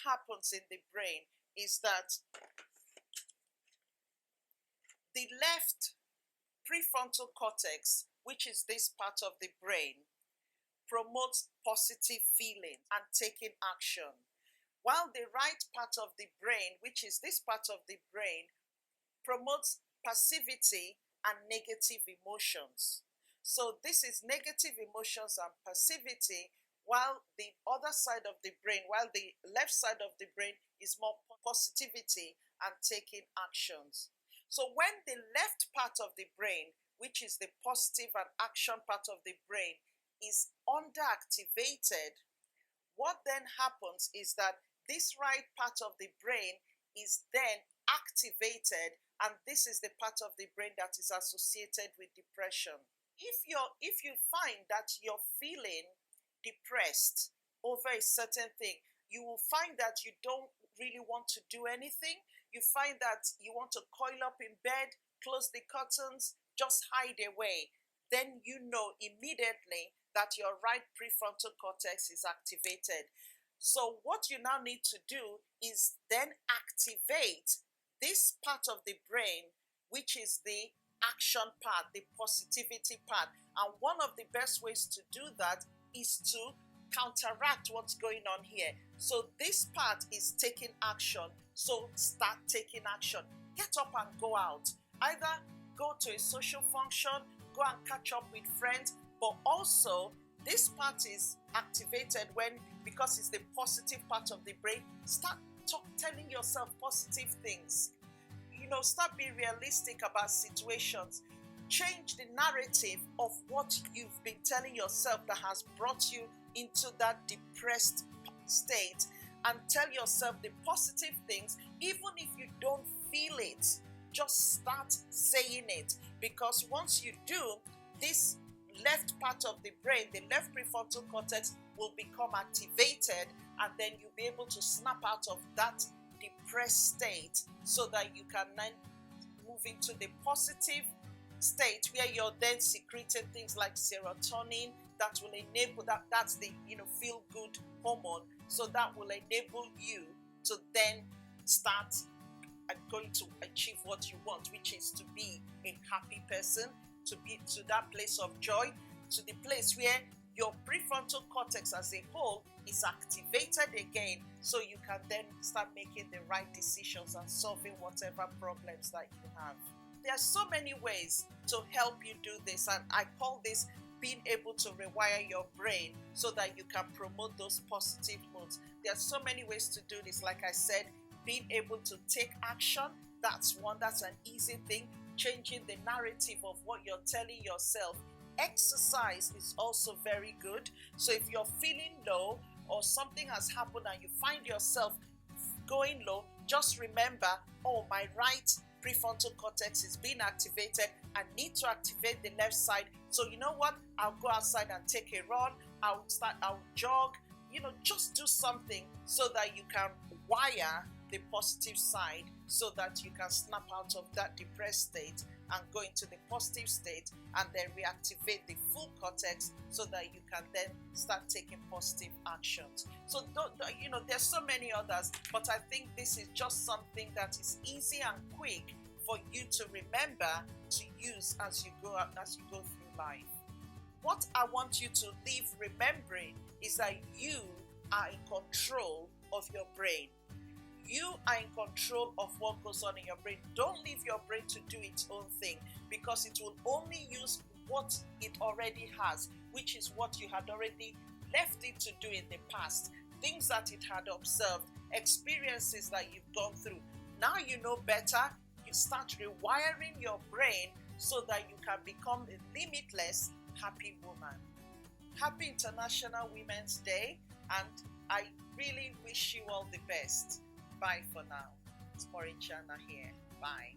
happens in the brain is that the left prefrontal cortex, which is this part of the brain, promotes positive feeling and taking action, while the right part of the brain, which is this part of the brain, promotes passivity and negative emotions. So this is negative emotions and passivity, while the other side of the brain, while the left side of the brain is more positivity and taking actions. So when the left part of the brain, which is the positive and action part of the brain, is underactivated, what then happens is that this right part of the brain is then activated, and this is the part of the brain that is associated with depression. If you find that you're feeling depressed over a certain thing, you will find that you don't really want to do anything. You find that you want to coil up in bed, close the curtains, just hide away. Then you know immediately that your right prefrontal cortex is activated. So what you now need to do is then activate this part of the brain, which is the action part, the positivity part. And one of the best ways to do that is to counteract what's going on here. So this part is taking action. So start taking action. Get up and go out. Either go to a social function, go and catch up with friends, but also this part is activated because it's the positive part of the brain. Start telling yourself positive things. Start being realistic about situations. Change the narrative of what you've been telling yourself that has brought you into that depressed state, and tell yourself the positive things. Even if you don't feel it, just start saying it, because once you do, this left part of the brain, the left prefrontal cortex, will become activated, and then you'll be able to snap out of that depressed state, so that you can then move into the positive state where you're then secreting things like serotonin that will enable that's the feel good hormone. So that will enable you to then start going to achieve what you want, which is to be a happy person, to be to that place of joy, to the place where your prefrontal cortex as a whole is activated again, so you can then start making the right decisions and solving whatever problems that you have. There are so many ways to help you do this, and I call this being able to rewire your brain so that you can promote those positive moods. There are so many ways to do this. Like I said, being able to take action, that's an easy thing. Changing the narrative of what you're telling yourself. Exercise is also very good. So if you're feeling low or something has happened and you find yourself going low, just remember, my right prefrontal cortex is being activated. I need to activate the left side. So you know what? I'll go outside and take a run. I'll jog, just do something so that you can wire the positive side, so that you can snap out of that depressed state and go into the positive state, and then reactivate the full cortex so that you can then start taking positive actions. So there's so many others, but I think this is just something that is easy and quick for you to remember to use as you go through life. What I want you to leave remembering is that you are in control of your brain. You are in control of what goes on in your brain. Don't leave your brain to do its own thing, because it will only use what it already has, which is what you had already left it to do in the past. Things that it had observed, experiences that you've gone through. Now you know better. You start rewiring your brain so that you can become a limitless, happy woman. Happy International Women's Day, and I really wish you all the best. Bye for now. It's Morichana here. Bye.